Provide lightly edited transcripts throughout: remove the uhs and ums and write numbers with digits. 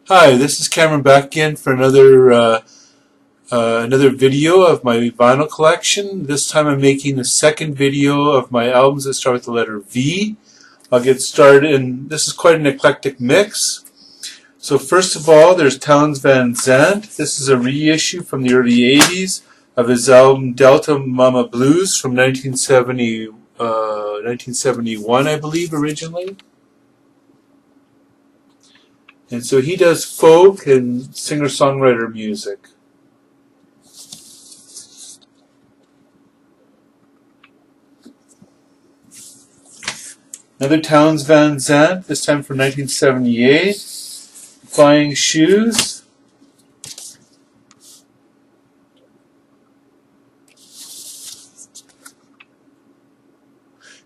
Hi, this is Cameron back again for another video of my vinyl collection. This time I'm making the second video of my albums that start with the letter V. I'll get started, and this is quite an eclectic mix. So first of all, there's Townes Van Zandt. This is a reissue from the early 80s of his album Delta Mama Blues from 1971, I believe, originally. And so he does folk and singer-songwriter music. Another Townes Van Zandt, this time from 1978, Flying Shoes.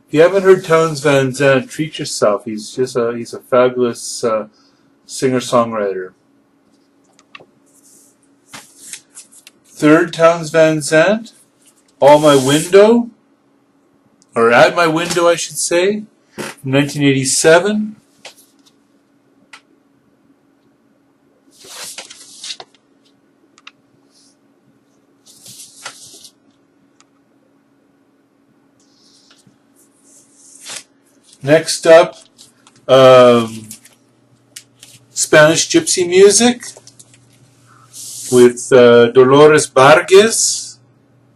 If you haven't heard Townes Van Zandt, treat yourself. He's a fabulous singer-songwriter. Third Townes Van Zandt, All My Window, or At My Window I should say, from 1987. Next up, Spanish Gypsy music with Dolores Vargas,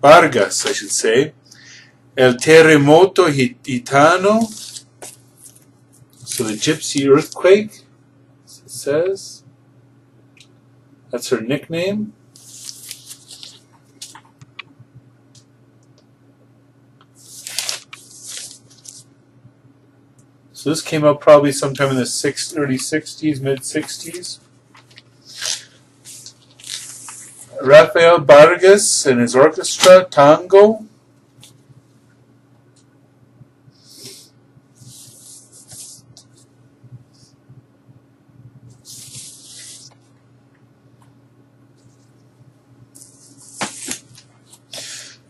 I should say. El Terremoto Gitano, so the Gypsy Earthquake, as it says. That's her nickname. So this came out probably sometime in the early 60s, mid-60s. Rafael Vargas and his orchestra, Tango.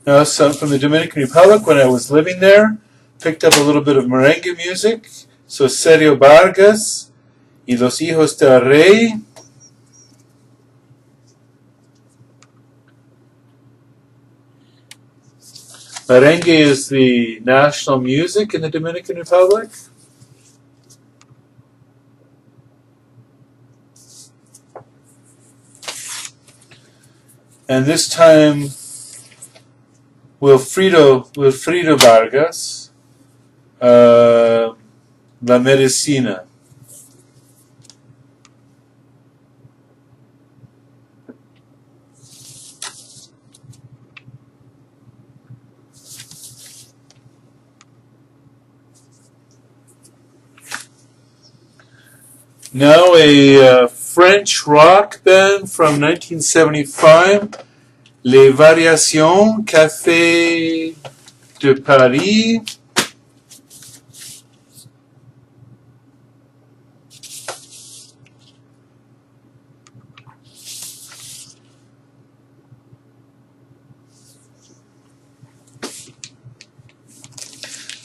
Now, some from the Dominican Republic when I was living there. Picked up a little bit of merengue music. So Sergio Vargas y Los Hijos del Rey. Merengue is the national music in the Dominican Republic. And this time, Wilfrido Vargas, La Medicina. Now a French rock band from 1975, Les Variations Café de Paris.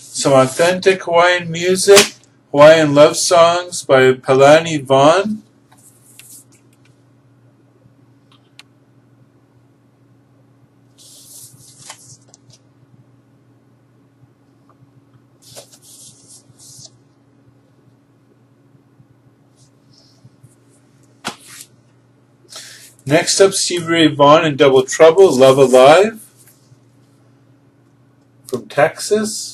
Some authentic Hawaiian music, Hawaiian love songs by Palani Vaughn. Next up, Stevie Ray Vaughan and Double Trouble, Love Alive, from Texas.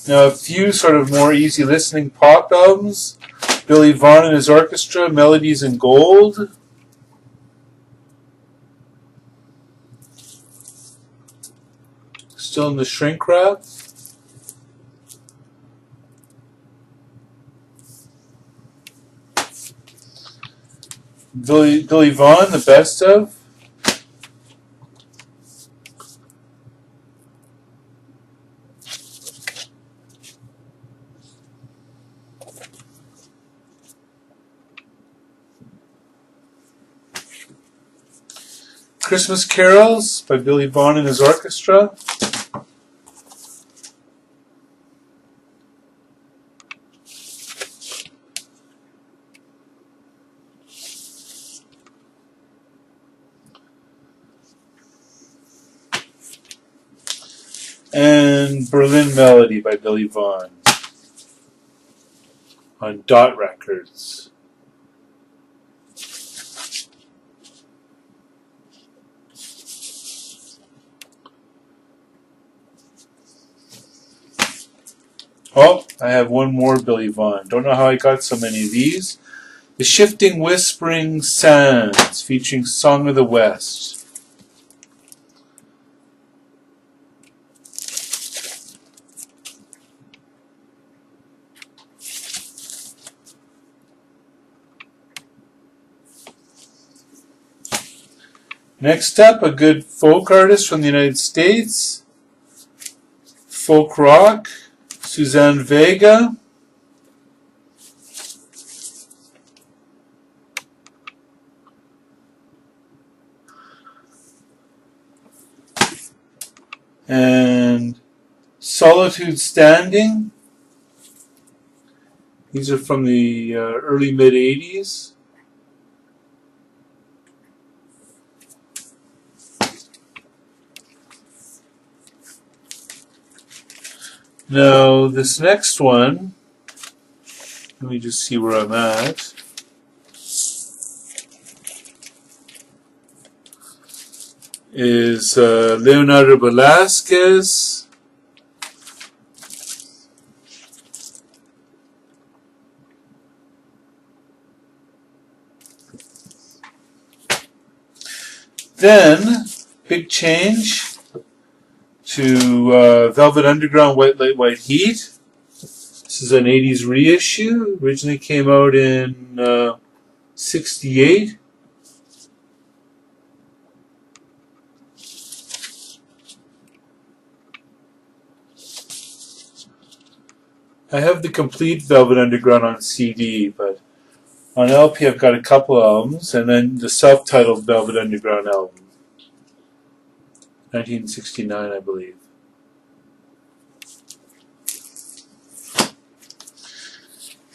Now a few sort of more easy listening pop albums. Billy Vaughn and his orchestra, Melodies in Gold. Still in the shrink wrap. Billy Vaughn, the best of. Christmas Carols by Billy Vaughn and his orchestra. and Berlin Melody by Billy Vaughn on Dot Records. Oh, I have one more Billy Vaughn. Don't know how I got so many of these. The Shifting Whispering Sands, featuring Song of the West. Next up, a good folk artist from the United States. Folk rock, Suzanne Vega. And Solitude Standing. These are from the early mid-80s. Now, this next one, let me just see where I'm at. Is Leonardo Velasquez. Then, big change to Velvet Underground, White Light, White Heat. This is an 80s reissue. Originally came out in 68. I have the complete Velvet Underground on CD, but on LP I've got a couple albums, and then the self-titled Velvet Underground album. 1969, I believe.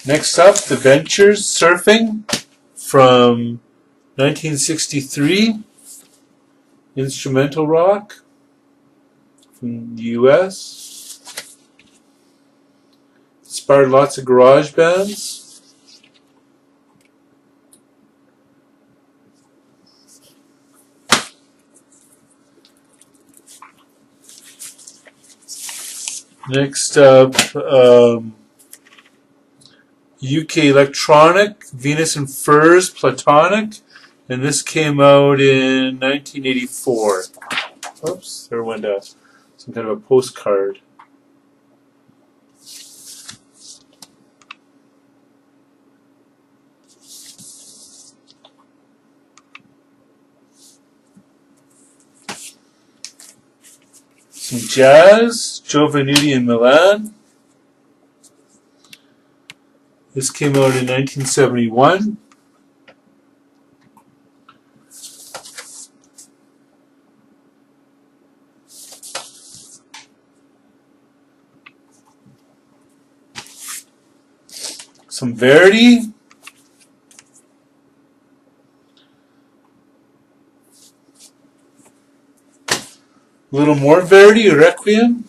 Next up, The Ventures Surfing from 1963. Instrumental rock from the US. Inspired lots of garage bands. Next up, UK electronic, Venus and Furs, Platonic, and this came out in 1984. Oops, there went some kind of a postcard. Some jazz, Joe Venuti in Milan. This came out in 1971. Some Verdi. A little more Verdi, Requiem.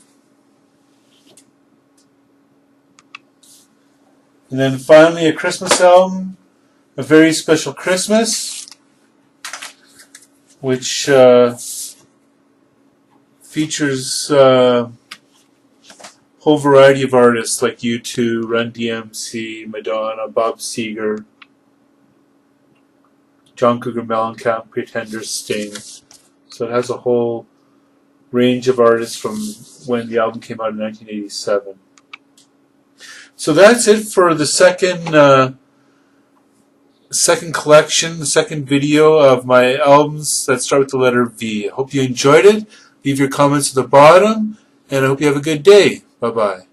And then finally a Christmas album, A Very Special Christmas, which features a whole variety of artists like U2, Run DMC, Madonna, Bob Seger, John Cougar Mellencamp, Pretenders, Sting. So it has a whole range of artists from when the album came out in 1987. So that's it for the second collection, the second video of my albums that start with the letter V. I hope you enjoyed it. Leave your comments at the bottom, and I hope you have a good day. Bye-bye.